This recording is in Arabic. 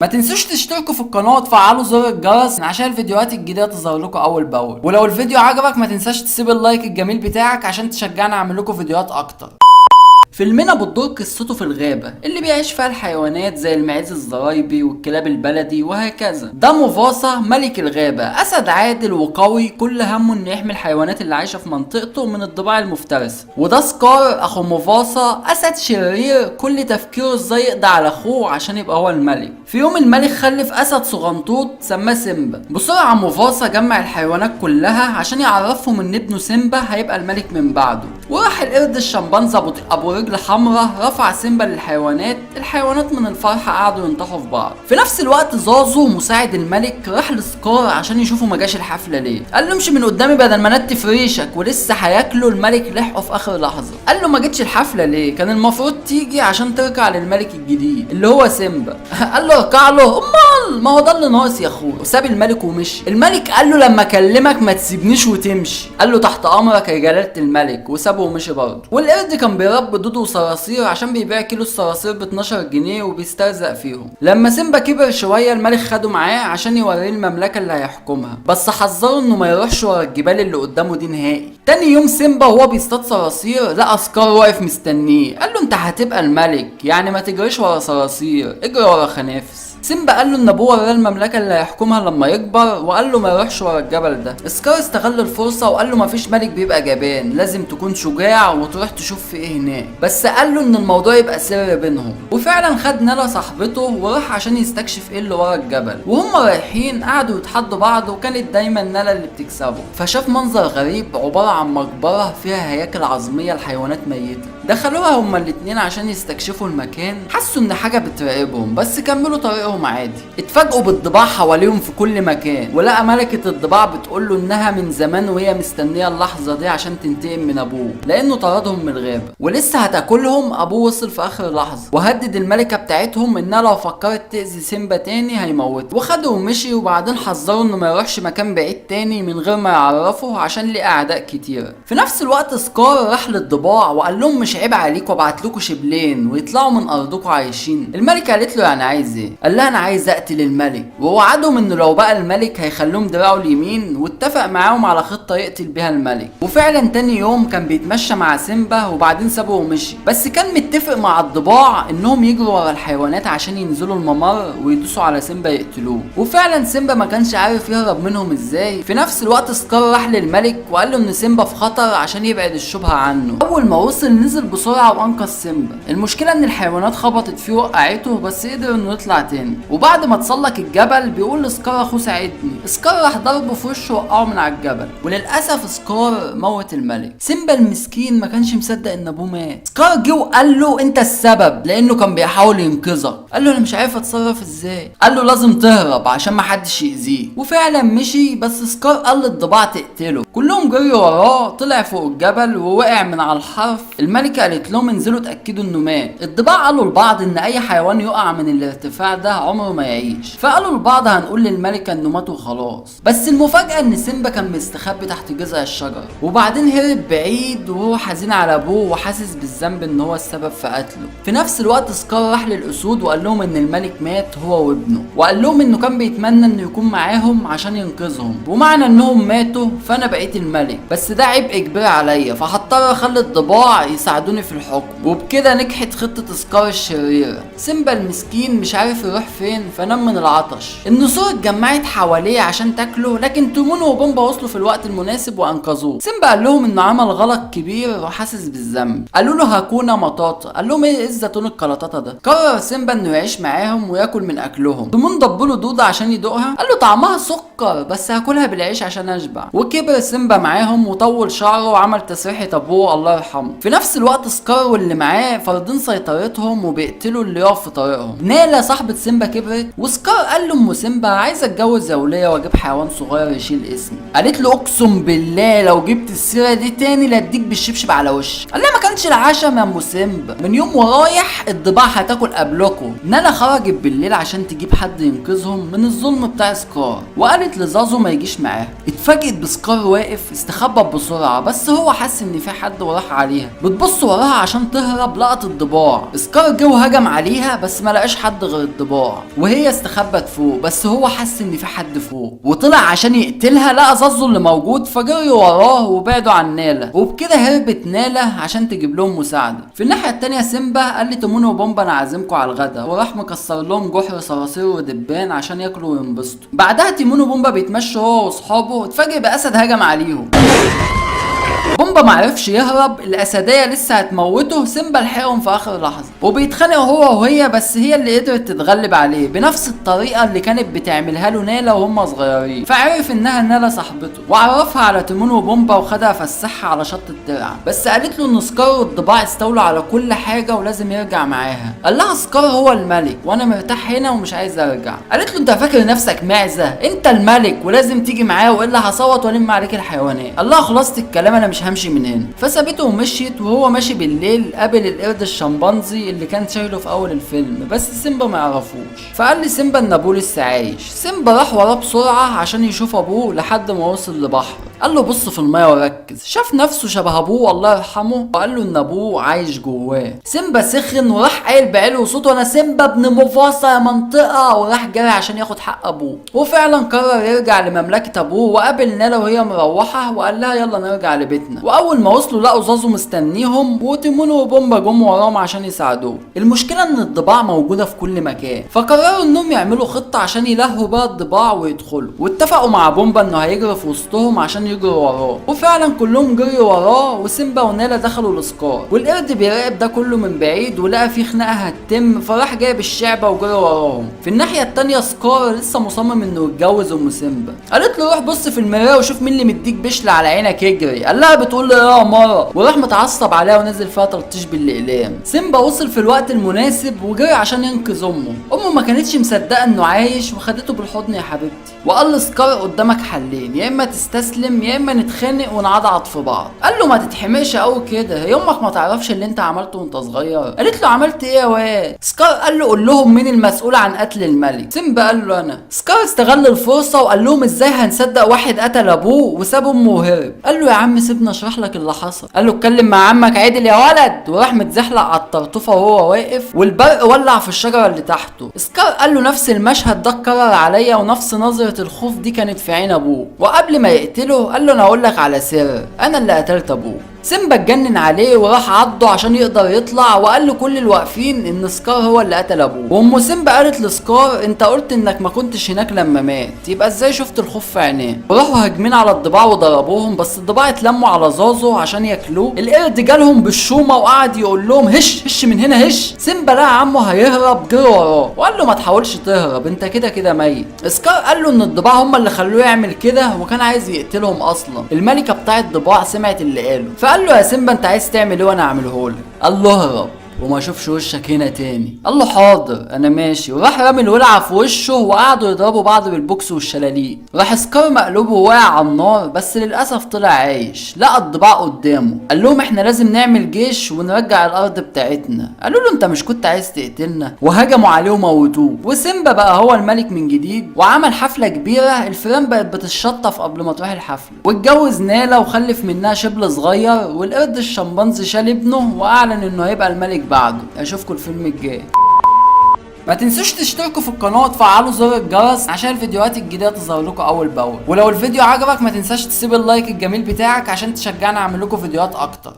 ما تنسوش تشتركوا في القناه وتفعلوا زر الجرس عشان الفيديوهات الجديده تظهر لكم اول باول. ولو الفيديو عجبك ما تنساش تسيب اللايك الجميل بتاعك عشان تشجعني اعمل لكم فيديوهات اكتر. فيلمنا بتدور قصته في الغابة اللي بيعيش فيها الحيوانات زي المعيز الزرايبي والكلاب البلدي وهكذا. ده مفاصة ملك الغابة، أسد عادل وقوي كل همه إنه يحمي الحيوانات اللي عايشة في منطقته من الضباع المفترسة. وده سكار أخو مفاصة، أسد شرير كل تفكيره إزاي يقضي على أخوه عشان يبقى هو الملك. في يوم الملك خلف أسد صغنطوط سماه سيمبا. بسرعة مفاصة جمع الحيوانات كلها عشان يعرفهم إن ابنه سيمبا هيبقى الملك من بعده. وراح القرد الشمبانزا أبو رجل حمراء رفع سيمبا للحيوانات. الحيوانات من الفرحة قعدوا ينطحوا في بعض. في نفس الوقت زازو مساعد الملك راح لسكار عشان يشوفوا ما جاش الحفلة ليه. قال له امشي من قدامي بدل ما نتف ريشك، ولسه هياكله الملك لحقه في اخر لحظة. قال له ما جتش الحفلة ليه؟ كان المفروض تيجي عشان تركع للملك الجديد اللي هو سيمبا. قال له اركع له؟ امال ما هو ده اللي ناقص يا اخويا. وساب الملك ومشي. الملك قال له لما اكلمك ما تسيبنيش وتمشي. قال له تحت امرك يا جلالة الملك، وسابه ومشي برضه. والقرد كان بيربي دود وصراصير عشان بيبيع كيلو الصراصير ب 12 جنيه وبيسترزق فيهم. لما سيمبا كبر شويه الملك خده معاه عشان يوريه المملكه اللي هيحكمها، بس حذره انه ما يروحش ورا الجبال اللي قدامه دي نهائي. تاني يوم سيمبا وهو بيصطاد صراصير لقى سكار واقف مستنيه. قال له انت هتبقى الملك، يعني ما تجريش ورا صراصير، اجري ورا خنافس. سيمبا قال له ان ابوه وراه المملكه اللي هيحكمها لما يكبر، وقال له ما يروحش ورا الجبل ده. سكار استغل الفرصه وقال له مفيش ملك بيبقى جبان، لازم تكون شجاع وتروح تشوف في ايه هناك. بس قال له ان الموضوع يبقى سر بينهم. وفعلا خد نالا صاحبته وراح عشان يستكشف ايه اللي ورا الجبل. وهم رايحين قعدوا يتحدوا بعض، وكانت دايما نالا اللي بتكسبه. فشاف منظر غريب عباره عن مقبره فيها هياكل عظميه لحيوانات ميته. دخلوها هما الاتنين عشان يستكشفوا المكان. حسوا ان حاجه بتراقبهم بس كملوا طريقهم عادي. اتفاجئوا بالضباع حواليهم في كل مكان، ولقى ملكه الضباع بتقول له انها من زمان وهي مستنيه اللحظه دي عشان تنتقم من ابوه لانه طردهم من الغابه ولسه هتاكلهم. ابوه وصل في اخر لحظه وهدد الملكه بتاعتهم انها لو فكرت تاذي سيمبا تاني هيموته. وخده ومشي، وبعدين حذروا انه ما يروحش مكان بعيد تاني من غير ما يعرفه عشان ليه اعداء كتير. في نفس الوقت سكار راح للضباع وقال لهم مش عيب عليكم ابعت لكم شبلين ويطلعوا من ارضكم عايشين. الملكه قالت له يعني عايز ايه؟ قال لها انا عايز اقتل الملك، ووعدهم انه لو بقى الملك هيخلوهم دراعه اليمين، واتفق معاهم على خطه يقتل بيها الملك. وفعلا تاني يوم كان بيتمشى مع سيمبا وبعدين سابه ومشي، بس كان متفق مع الضباع انهم يجروا ورا الحيوانات عشان ينزلوا الممر ويدوسوا على سيمبا يقتلوه. وفعلا سيمبا ما كانش عارف يهرب منهم ازاي. في نفس الوقت سكار راح للملك وقال له ان سيمبا في خطر عشان يبعد الشبهه عنه. اول ما وصل نزل بسرعه وانقذ سيمبا. المشكله ان الحيوانات خبطت فيه وقعته، بس قدر انه يطلع تاني. وبعد ما تسلق الجبل بيقول لسكار اخوه ساعدني. سكار راح ضربه في وشه وقعه من على الجبل، وللاسف سكار موت الملك. سيمبا المسكين ما كانش مصدق ان ابوه مات. سكار جه وقال له انت السبب، لانه كان بيحاول ينقذك. قال له انا مش عارف اتصرف ازاي. قال له لازم تهرب عشان ما حدش يأذيه. وفعلا مشي، بس سكار قال للضباع تقتله. كلهم جريوا وراه. طلع فوق الجبل ووقع من على الحرف. الملكه قالت لهم انزلوا اتاكدوا انه مات. الضباع قالوا لبعض ان اي حيوان يقع من الارتفاع ده عمره ما يعيش، فقالوا لبعض هنقول للملكه انه مات وخلاص. بس المفاجاه ان سيمبا كان مستخبي تحت جذع الشجر، وبعدين هرب بعيد وهو حزين على ابوه وحاسس بالذنب ان هو السبب في قتله. في نفس الوقت سكار راح للاسود وقال لهم ان الملك مات هو وابنه، وقال لهم انه كان بيتمنى انه يكون معاهم عشان ينقذهم، ومعنى انهم ماتوا فانا بقيت الملك، بس ده عبء كبير عليا فهضطر اخلي الضباع يساعدوني في الحكم. وبكده نجحت خطه سكار الشريره. سيمبا المسكين مش عارف يروح فين فنام من العطش. النسور اتجمعت حواليه عشان تاكله، لكن تيمون وبومبا وصلوا في الوقت المناسب وانقذوه. سيمبا قال لهم انه عمل غلط كبير وحاسس بالذنب. قالوا له هاكونا مطاطا. قال لهم ايه الزيتون الكلاطاطا ده؟ قرر سيمبا انه يعيش معاهم وياكل من اكلهم. تيمون ضبله دوده عشان يدوقها. قال له طعمها سكر بس هاكلها بالعيش عشان اشبع. وكبر سيمبا معاهم وطول شعره وعمل تسريحه ابوه الله يرحمه. في نفس الوقت سكار واللي معاه فارضين سيطرتهم وبيقتلوا اللي يقف في طريقهم. نالا صاحبه سيمبا كبرت، وسكار قال له ام سيمبا عايز اتجوز زوليه واجيب حيوان صغير يشيل اسمي. قالت له اقسم بالله لو جبت السيره دي تاني لا اديك بالشبشب على وشك. قال لها ما كانش العشم يا ام سيمبا، من يوم ورايح الضباع هتاكل قبلكم. نالا خرجت بالليل عشان تجيب حد ينقذهم من الظلم بتاع سكار، وقالت لزازو ما يجيش معاها. اتفاجئت بسكار واقف، استخبى بسرعه بس هو حس ان في حد وراح عليها. بتبص بتبص وراها عشان تهرب لقت الضباع. سكار جه وهجم عليها بس ما لقاش حد غير الضباع، وهي استخبت فوق بس هو حس ان في حد فوق وطلع عشان يقتلها. لقى زازو اللي موجود فجري وراه وبعدوا عن نالا، وبكده هربت نالا عشان تجيب لهم مساعده. في الناحيه التانيه سيمبا قال لتيمون وبومبا انا عازمكم على الغدا، وراح مكسر لهم جحر صراصير ودبان عشان ياكلوا وينبسطوا. بعدها تيمون وبومبا بيتمشوا هو واصحابه، اتفاجئ باسد هجم عليهم. بومبا معرفش يهرب، الاسديه لسه هتموته. سيمبا لحقهم في اخر لحظه وبيتخانقوا هو وهي، بس هي اللي قدرت تتغلب عليه بنفس الطريقه اللي كانت بتعملها له نالا وهم صغيرين. فعرف انها نالا صاحبته وعرفها على تيمون وبومبا وخدها فسحها على شط الترعه، بس قالت له ان سكار والضباع استولوا على كل حاجه ولازم يرجع معاها. قال لها سكار هو الملك وانا مرتاح هنا ومش عايز ارجع. قالت له انت فاكر نفسك معزه؟ انت الملك ولازم تيجي معايا والا هصوت والم عليك الحيوانات. قال لها خلصت الكلام انا مش همشي من هنا. فسابته ومشيت. وهو ماشي بالليل قابل القرد الشمبانزي اللي كان شايله في اول الفيلم، بس سيمبا ما يعرفوش. فقال لي سيمبا ان ابوه لسه عايش. سيمبا راح وراه بسرعه عشان يشوف ابوه لحد ما وصل لبحر. قال له بص في الميه وركز. شاف نفسه شبه ابوه الله يرحمه وقال له ان ابوه عايش جواه. سيمبا سخن وراح قايل بعلو صوته انا سيمبا ابن مفاصة يا منطقه، وراح جري عشان ياخد حق ابوه. وفعلا قرر يرجع لمملكه ابوه وقابل نالا وهي مروحه وقال لها يلا نرجع لبيتنا. واول ما وصلوا لقوا زازو مستنيهم وتيمون وبومبا جم وراهم عشان يساعدوه. المشكله ان الضباع موجوده في كل مكان، فقرروا انهم يعملوا خطه عشان يلهوا بقى الضباع ويدخلوا. واتفقوا مع بومبا انه هيجري في وسطهم عشان يجروا وراه. وفعلا كلهم جريوا وراه وسيمبا ونالا دخلوا لسكار. والقرد بيراقب ده كله من بعيد ولقى في خناقه هتتم، فراح جايب الشعبه وجري وراهم. في الناحيه التانيه سكار لسه مصمم انه يتجوز ام سيمبا. قالت له روح بص في المرايه وشوف مين اللي مديك بشل على عينك اجري. قال لها بتقول لي يا مره، وراح متعصب عليها ونزل فيها تلطيش بالاقلام. سيمبا وصل في الوقت المناسب وجري عشان ينقذ امه ما كانتش مصدقه انه عايش وخدته بالحضن يا حبيبتي. وقال لسكار قدامك حلين، يا اما تستسلم يا اما نتخانق ونعضعض في بعض. قال له ما تتحمقش قوي كده، هي امك ما تعرفش اللي انت عملته وانت صغير. قالت له عملت ايه يا واد؟ سكار قال له قول لهم مين المسؤول عن قتل الملك. سيمبا قال له انا. سكار استغل الفرصه وقال لهم ازاي هنصدق واحد قتل ابوه وساب امه وهرب. قال له يا عم سيبنا اشرح لك اللي حصل. قال له اتكلم مع عمك عادل يا ولد. وراح متزحلق على الطرطوفه وهو واقف والبرق ولع في الشجره اللي تحته. سكار قال له نفس المشهد ده اتكرر عليا ونفس نظره الخوف دي كانت في عين ابوه. وقبل ما يقتله قال له انا هقول لك على سر، انا اللي قتلت ابوه. سيمبا اتجنن عليه وراح عضه عشان يقدر يطلع، وقال لكل الواقفين ان سكار هو اللي قتل ابوه. وام سيمبا قالت لسكار انت قلت انك ما كنتش هناك لما مات، يبقى ازاي شفت الخوف في عينيه؟ وراحوا هاجمين على الضباع وضربوهم، بس الضباع اتلموا على زازو عشان ياكلوه. القرد جالهم بالشومه وقعد يقول لهم هش هش من هنا هش. سيمبا لقى عمه هيهرب جري وراه وقال له ما تحاولش تهرب انت كده كده ميت. سكار قال له ان الضباع هم اللي خلوه يعمل كده وكان عايز يقتلهم اصلا. الملكه بتاعه الضباع سمعت اللي قاله فقال له يا سيمبا انت عايز تعمل ايه وانا اعمله لك؟ قال له اهرب وما اشوفش وشك هنا تاني. قال له حاضر انا ماشي. وراح رامي الولعه في وشه وقعدوا يضربوا بعض بالبوكس والشلاليه. راح سكار مقلوبه وقع على النار بس للاسف طلع عايش. لقى الضباع قدامه قال لهم احنا لازم نعمل جيش ونرجع الارض بتاعتنا. قالوا له انت مش كنت عايز تقتلنا؟ وهجموا عليه وموتوه. وسيمبا بقى هو الملك من جديد وعمل حفله كبيره. الفيران بقت بتتشطف قبل ما تروح الحفله. واتجوز نالا وخلف منها شبل صغير. والقرد الشمبانزي شال ابنه واعلن انه هيبقى الملك بعده. اشوفكم الفيلم الجاي. ما تنسوش تشتركوا في القناه وتفعلوا زر الجرس عشان الفيديوهات الجديده تظهر لكم اول باول. ولو الفيديو عجبك ما تنساش تسيب اللايك الجميل بتاعك عشان تشجعنا اعمل لكم فيديوهات اكتر.